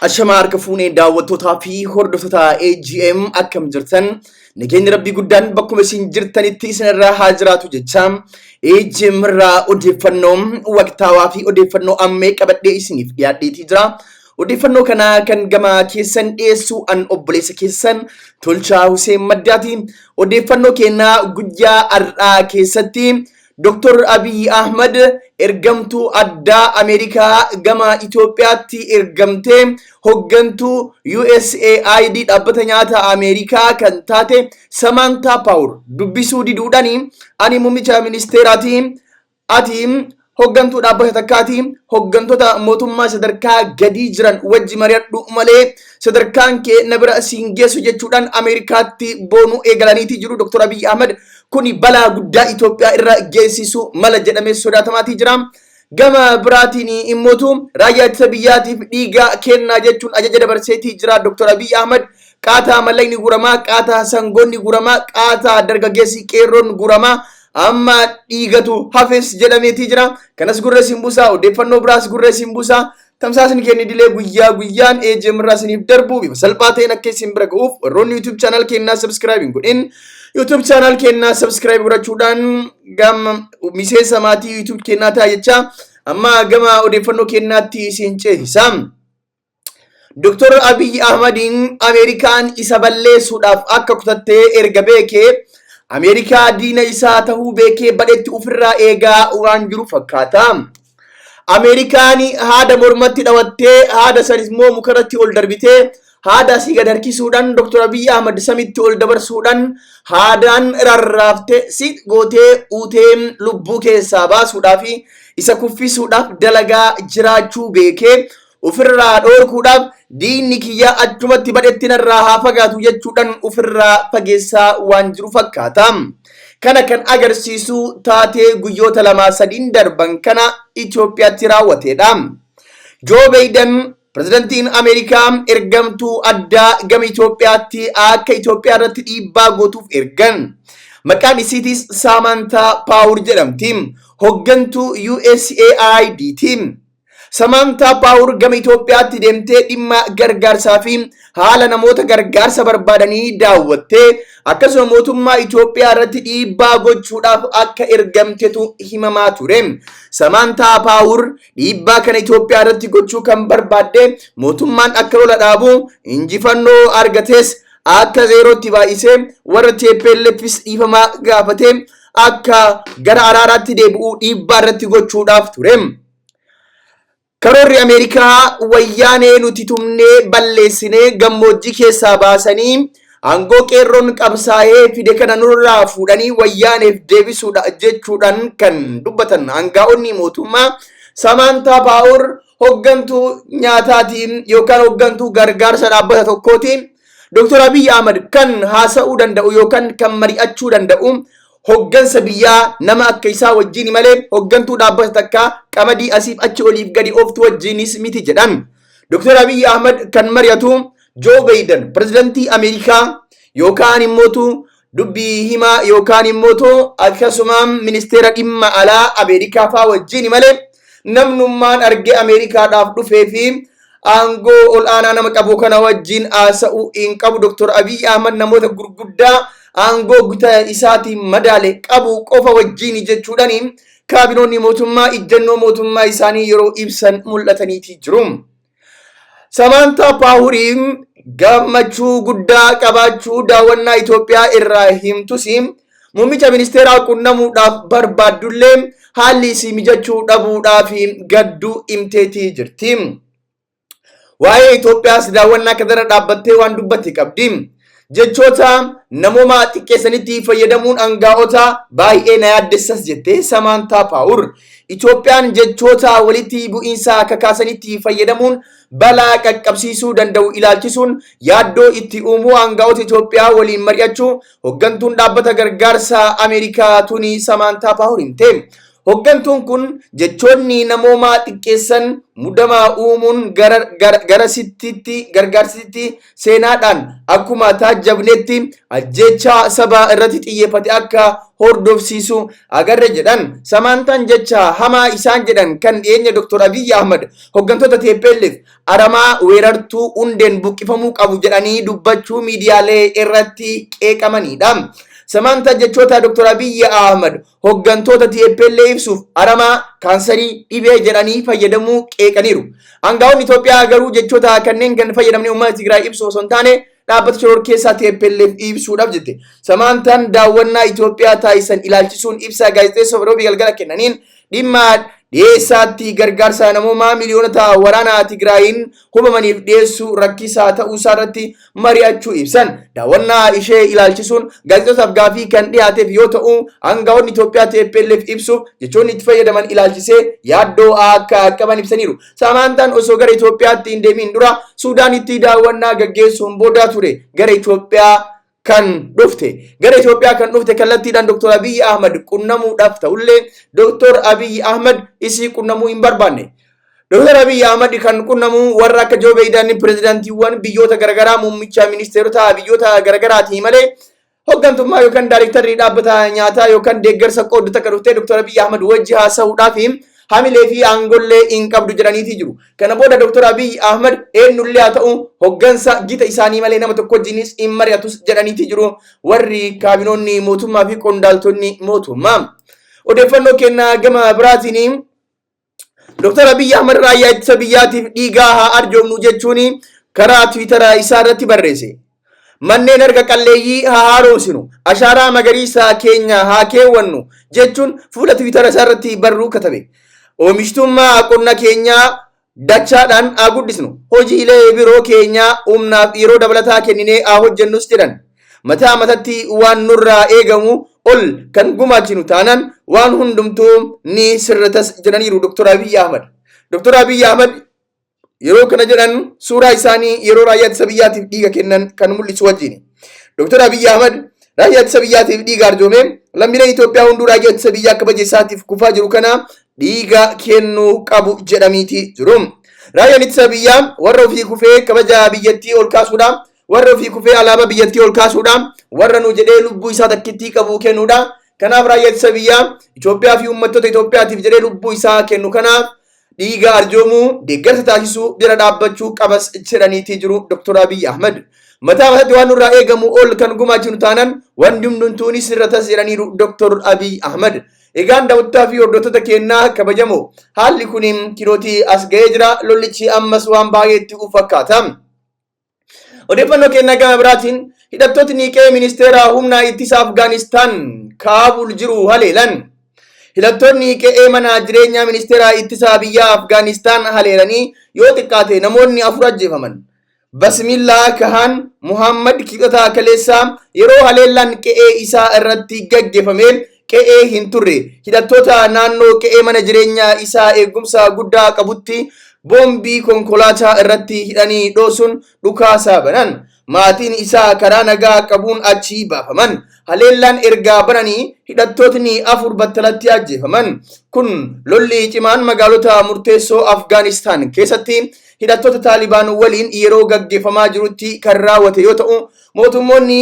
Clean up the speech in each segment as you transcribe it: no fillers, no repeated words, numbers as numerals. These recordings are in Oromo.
Ashama harka fuunee daawwattootaa fi hordoftoota AGM akkam jirtan nageenyi rabbii guddaan bakkuma isin jirtanitti isinirraa haa jiraatu jecha AGM irraa odeeffannoo waqtaawaa fi odeeffannoo ammee qabadhee isiniif dhiyaadheetii jira. Odeeffannoo kana kan gama keessan dhiyeessu an obboleessa keessan Tolchaa Huseen Maddaati. Odeeffannoo keenyaa guyyaa har'aa keessatti Dr. Abiy Ahmed ergamtuu addaa Amerikaa gama Itoophiyaatti ergamtee hoggantuu USAID dhaabbata nyaata Amerikaa kan taate Samantha Power dubbisuu diduudhaan ani muummicha ministeeraati ati hoggantuu dhaabbata takkaati hoggantoota mootummaa sadarkaa gadii jiran wajji mari'adhu malee sadarkaan kee na bira siin geessu jechuudhaan Amerikaatti boonuu eegalaniitii jiru. Dr. Abiy Ahmed kuni balaa guddaa Itoophiyaa irra geessisu mala jedhamee sodaatamaati jira. Gama biraatiin immootu raayyaa ittisa biyyaatiif dhiiga kennaa jechuun ajaja dabarseetii jira. Dr. Abiy Ahmed qaataa mallaqni guramaa, qaataa sangoonni guramaa, qaataa dargaggeessi qeerroon guramaa amma dhiigatu hafes jedhameetii jira. Kanas gurra simbuusaa odeeffannoo biraas gurra simbuusaa tamsaasni kenni dilee guyyaa guyyaan AGM irraa isiniif darbu bifa salphaa ta'een akka isin bira ga'uuf warroonni YouTube channel keenyaa subscribe godhin YouTube channel keenyaa subscribe godhachuudhaan gama miseensa maatii YouTube keenyaa ta'a jecha amma gama odeeffannoo keenyaatti isin ceesisa. Dr. Abiy Ahmediin Amerikaan isa balleessuudhaaf akka kutattee erga beekee Amerikaa diina isaa ta'uu beekee badhetti ofirraa eegaa waan jiru fakkaata. Amerikaan haada mormatti dhawattee haada sanis immoo mukarratti ol darbitee haada asii gad harkisuudhaan Dr. Abiy Ahmed samitti ol dabarsuudhaan haadaan rarraaftee si gootee uutee lubbuu keessaa baasuudhaaf isa kuffisuudhaaf dalagaa jiraachuu beekee ofirraa dhoorkuudhaaf diinni kiyya achumatti badhetti narraa haa fagaatu jechuudhaan ofirraa fageessaa waan jiru fakkaata. Kana kan agarsiisu taatee guyyoota 2-3 darban kana Itoophiyaatti raawwateedha. Joe Biden pirezidantiin Amerikaa ergamtuu addaa gama Itoophiyaatti akka Itoophiyaa irratti dhiibbaa gootuuf ergan. Maqaan isiitis Samantha Power jedhamti. Hoggantuu USAID. Samantha Power gama Itoophiyaatti deemtee dhimma gargaarsaa fi haala namoota gargaarsa barbaadanii daawwattee akkasuma mootummaa Itoophiyaa irratti dhiibbaa gochuudhaaf akka ergamtetu himamaa ture. Samantha Power dhiibbaa kana Itoophiyaa irratti gochuu kan barbaadde mootummaan akka lola dhaabu injifannoo argates akka zeerootti baay'isee warra TPLFs dhiifamaa gaafate akka gara araaraatti deebi'uu dhiibbaa irratti gochuudhaaf ture. Karoorri Amerikaa wayyaanee nuti tumnee balleessinee gammoojjii keessaa baasanii aangoo qeerroon qabsaa'ee fide kana nurraa fuudhanii wayyaaneef deebisuudha jechuudhaan kan dubbatan aangaa'onni mootummaa. Samantha Power hoggantuu nyaataatiin yookaan hoggantuu gargaarsa dhaabbata tokkootiin Dr. Abiy Ahmed kan haasa'uu danda'u yookaan kan mari'achuu danda'u hoggansa biyyaa nama akka isaa wajjin malee hoggantuu dhaabbata takka qamadii asiif achi oliif gadi ooftu wajjinis miti jedhan. Dr. Abiy Ahmed kan mari'atu Joe Biden pirezidantii Amerikaa yookaan immootu dubbii himaa yookaan immootu akkasuma ministeera dhimma alaa Amerikaa fa'aa wajjin malee namnummaan arge Amerikaadhaaf dhufee fi aangoo ol aanaa nama qabu kana wajjin haasa'uu hin qabu. Dr. Abiy Ahmed namoota gurguddaa aangoo guutaa isaatiin madaale qabu qofa wajjin jechuudhaan kaabinoonni mootummaa ijjannoo mootummaa isaanii yeroo ibsan mul'ataniiti jiru. Samantha Power gammachuu guddaa qabaachuu daawwannaa Itoophiyaa irraa himtus muummicha ministeeraa qunnamuudhaaf barbaaddullee haalli isii mijachuu dhabuudhaaf gadduu himteetii jirti. Waa'ee Itoophiyaas daawwannaa kanarra dhaabbattee waan dubbatti qabdi. Jechoota namooma xiqqeessanitti fayyadamuun aangaa'ota baay'ee na yaaddessas jettee Samantha Power. Itoophiyaan jechoota walitti bu'iinsa kakaasanitti fayyadamuun balaa qaqqabsiisuu danda'u ilaalchisuun yaaddoo itti uumuu aangaa'ota Itoophiyaa waliin mari'achuu hoggantuun dhaabbata gargaarsa Amerikaa tuni Samantha Power himte. Hooggantuun kun jechoonni namoomaa xiqqeessan mudamaa uumuun gargaarsitti seenaadhaan akkuma taajjabnetti ajjechaa sabaa irratti xiyyeeffate akka hordofsiisu agarre jedhan. Samaantaan jecha hamaa isaan jedhan kan dhiyeenya Dr. Abiy Ahmed hooggantoota TPLF aramaa weerartuu hundeen buqqifamuu qabu jedhanii dubbachuu miidiyaalee irratti qeeqamanidha. Samaantaan jechoota Dr. Abiy Ahmed hooggantoota TPLF ibsuuf aramaa kaansarii dhibee jedhanii fayyadamuu qeeqaniiru. Aangaa'onni Itoophiyaa garuu jechoota kanneen kan fayyadamne uummata Tigraay ibsu osoo hin taane dhaabbata shororkeessaa TPLF ibsuudhaaf jette. Samaantaan daawwannaa Itoophiyaa taasisan ilaalchisuun ibsa gaazexeessoof roobii galgala kennaniin dhimma dhiyeessaatti gargaarsa namoomaa miliyoonota waraana Tigraayin hubamaniif dhiyeessuu rakkisaa ta'uu isaarratti mari'achuu ibsan. Daawwannaa ishee ilaalchisuun gaazexootaaf gaafii kan dhiyaateef yoo ta'u aangaa'onni Itoophiyaa TPLF ibsuuf jechoonni itti fayyadaman ilaalchisee yaaddoo akka qaban ibsaniiru. Samaantaan osoo gara Itoophiyaatti hin deemin dura Suudaanitti daawwannaa gaggeessuun booda ture gara Itoophiyaa kan dhufte kallattiidhaan Dr. Abiy Ahmed qunnamuudhaaf ta'ullee Dr. Abiy Ahmed isii qunnamuu hin barbaanne. Dr. Abiy Ahmed kan qunnamu warra akka Joe Biden pirezidaantiiwwan biyyoota garaagaraa muummicha ministeerota biyyoota garaagaraati malee hooggantummaa yookaan daayirektarii dhaabbata nyaataa yookaan deeggarsa qooddata akka dhufte Dr. Abiy Ahmed wajji haasa'uudhaaf hamilee fi aangollee hin qabdu jedhaniiti jiru. Kana booda Dr. Abiy Ahmed eenyullee haa ta'u hooggansa gita isaanii malee nama tokko wajjinis hin mari'atus jedhaniiti jiru warri kaabinoonni mootummaa fi qondaaltonni mootummaa. Odeeffannoo kennaa gama biraatiin Dr. Abiy Ahmed raayyaa ittisa biyyaatiif dhiigaa haa arjoomnu jechuun karaa Tiwiitara isaa irratti barreesse. Manneen erga qalleeyyii haa haaromsinu, ashaaraa magariisa keenya haa keewwannu jechuun fuula Tiwiitara isaa irratti barruu katabe. Oomishtummaa qonna keenyaa dachaadhaan haa guddisnu, hojiilee biroo keenyaa humnaaf yeroo dabalataa kenninee haa hojjennus jedhan. Mataa matatti waan nurraa eegamu ol kan gumaachinu taanaan waan hundumtuu ni sirratas jedhaniiru Dr. Abiy Ahmed. Dr. Abiy Ahmed yeroo kana jedhan suuraa isaanii yeroo raayyaa ittisa biyyaatiif dhiiga kennan kan mul'isu wajjin. Dr. Abiy Ahmed raayyaa ittisa biyyaatiif dhiiga arjoome lammiileen Itoophiyaa hunduu raayyaa ittisa biyyaa akka bajeessaatiif kufaa jiru kana dhiiga kennuu qabu jedhamiiti jiru. Raayyaan ittisa biyyaa warra ofii kufee kabaja biyyattii ol kaasuudha, warra ofii kufee alaabaa biyyattii ol kaasuudha, warra nu jedhee lubbuu isaa takkittii qabu kennuudha. Kanaaf raayyaa ittisa biyyaa Itoophiyaa fi uummattoota Itoophiyaatiif jedhee lubbuu isaa kennu kanaaf dhiiga arjoomuu deeggarsa taasisuu bira dhaabbachuu qabas jedhaniiti jiru Dr. Abiy Ahmed. Mataa matatti waan nurraa eegamu ol kan gumaachinu taanaan wanti hundumtuunis sirratas jedhaniiru Dr. Abiy Ahmed. Egaan daawwattoota fi hordoftoota keenyaa kabajamoo haalli kun kilootii as ga'ee jira. Lollichi ammas waan baay'eetti fakkaata. Odeeffannoo keenyaa gama biraatiin hidhattootni qe'ee ministeera humna ittisa Afgaanistaan Kaabul jiru haleelan. Hidhattoonni qe'ee mana jireenyaa ministeera ittisa biyya Afgaanistaan haleelanii yoo xiqqaate namoonni 4 ajjeefaman. Basmillaa Kahan Muhammad kibxata kaleessaa yeroo haleellaan qe'ee isaa irratti gaggeeffame qe'ee hin turre hidhattoota naannoo qe'ee mana jireenyaa isaa eegumsa guddaa qabutti boombii konkolaataa irratti hidhanii dhoosuun dhukaasa banan. Maatiin isaa karaa nagaa qabuun achi baafaman. Haleellaan ergaa bananii hidhattootni 4 battalatti ajjeefaman. Kun lolli cimaan magaalota murteessoo Afgaanistaan keessatti hidhattoota Taalibaan waliin yeroo gaggeeffamaa jirutti kan raawwate yoo ta'u mootummoonni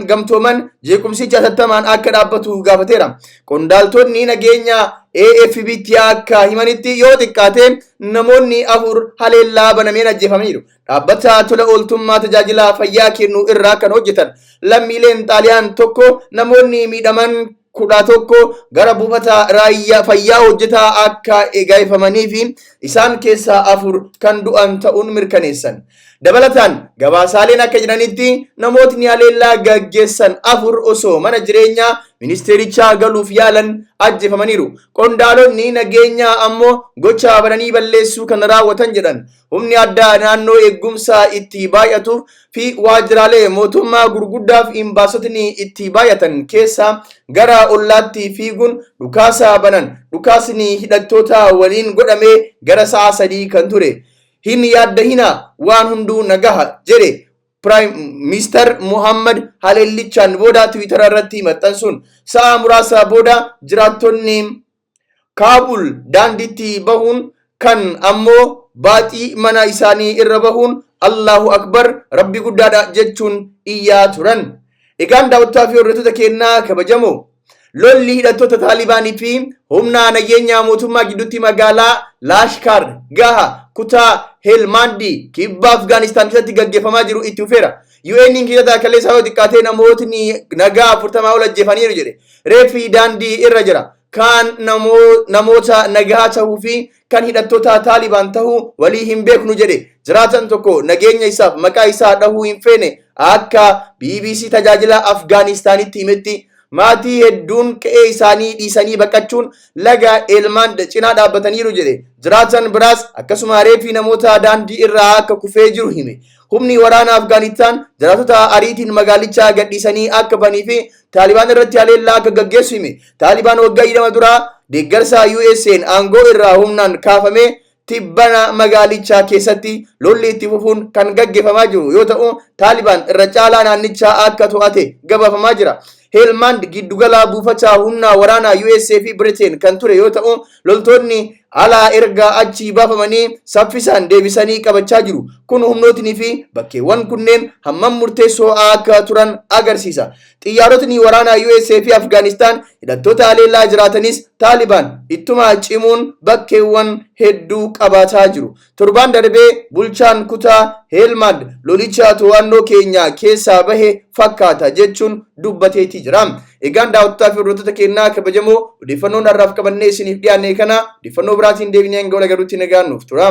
gamtooman jeequmsicha hatattamaan akka dhaabbatu gaafateera. Qondaaltonni nageenya AFP'tti akka himanitti yoo xiqqaate namoonni 4 haleellaa banameen ajjeefamaniiru. Dhaabbata tola ooltummaa tajaajila fayyaa kennu irraa kan hojjetan lammiileen Xaaliyaan tokko namoonni miidhaman 11 gara buufata raayyaa fayyaa hojjetaa akka eegaifamanii fi isaan keessaa 4 kan du'an ta'uun mirkaneessan. Dabalataan gabaasaaleen akka jiranitti namootni haleellaa gaggeessan 4 osoo mana jireenyaa ministeerichaa galuuf yaalan ajjeefamaniiru. Qondaalonni nageenyaa ammoo gocha bananii balleessuu kan raawwatan jedhan. Humni addaa naannoo eegumsa itti baay'atuuf fi waajjiraalee mootummaa gurguddaaf imbaasotni itti baay'atan keessaa gara ollaatti fiiguun dhukaasa banan. Dhukaasni hidhattoota waliin godhamee gara sa'a 3 kan ture. Hin yaadda hina waan hunduu nagaha jedhe Prime Minister Muhammad Haleellichaan booda Twitter irratti maxxansuun sa'a muraasa booda jiraattonni Kaabul daandiitti bahuun kan ammoo baaxii mana isaanii irra bahuun Allahu Akbar Rabbi guddaadha jechuun iyyaa turan. Egaan daawwattoota fi hordoftoota keenyaa kabajamoo lolli hidhattoota Taalibaanii fi humna nageenyaa mootummaa gidduutti magaalaa Laashkar Gaha kutaa Helmandi kibba Afgaanistaan keessatti gaggeeffamaa jiru itti fufeera. UN'n keessatti kaleessa yoo xiqqaatee namootni nagaa 40 ol ajjeefaniiru jedhe. Reeffi daandii irra jira. Kan namoota nagaa ta'uu fi kan hidhattoota Taalibaan ta'uu walii hin beeknu jedhe. Jiraatan tokko nageenya isaaf maqaa isaa dhahuu hin feene akka BBC tajaajila Afgaanistaanitti himetti maatii hedduun qe'ee isaanii dhiisanii baqachuun laga Helmand cinaa dhaabbataniiru jedhe. Jiraatan biraas akkasuma reeffi namoota daandii irraa akka kufee jiru hime. Humni waraana Afgaanistaan jiraatota ariitiin magaalicha gadhiisanii akka banii fi Taalibaan irratti haleellaa akka gaggeessu hime. Taalibaan waggaa 20 dura deeggarsa USA'n aangoo irraa humnaan kaafame tibbana magaalicha keessatti lolli itti fufuun kan gaggeeffamaa jiru yoo ta'u Taalibaan irra caalaa naannicha akka to'ate gabaafamaa jira. Helmand giddugala buufata humna waraana USA fi Britain kan ture yoo ta'u loltoonni alaa erga achi baafamanii saffisaan deebisanii qabachaa jiru. Kun humnootni fi bakkeewwan kunneen hammam murteessoo akka turan agarsiisa. Xiyyaarotni waraana USA fi Afgaanistaan hidhattoota haleellaa jiraatanis Taalibaan ittuma cimuun bakkeewwan hedduu qabataa jiru. Torbaan darbee bulchaan kutaa Helmand lolicha to'annoo keenya keessaa bahe fakkaata jechuun dubbateetii jira. Egaan daawwattoota fi hordoftoota keenyaa kabajamoo odeeffannoon har'aaf qabannee isiniif dhiyaanne kana odeeffannoo biraatiin deebinee hanga wal garuutti nagaan nuuf tura.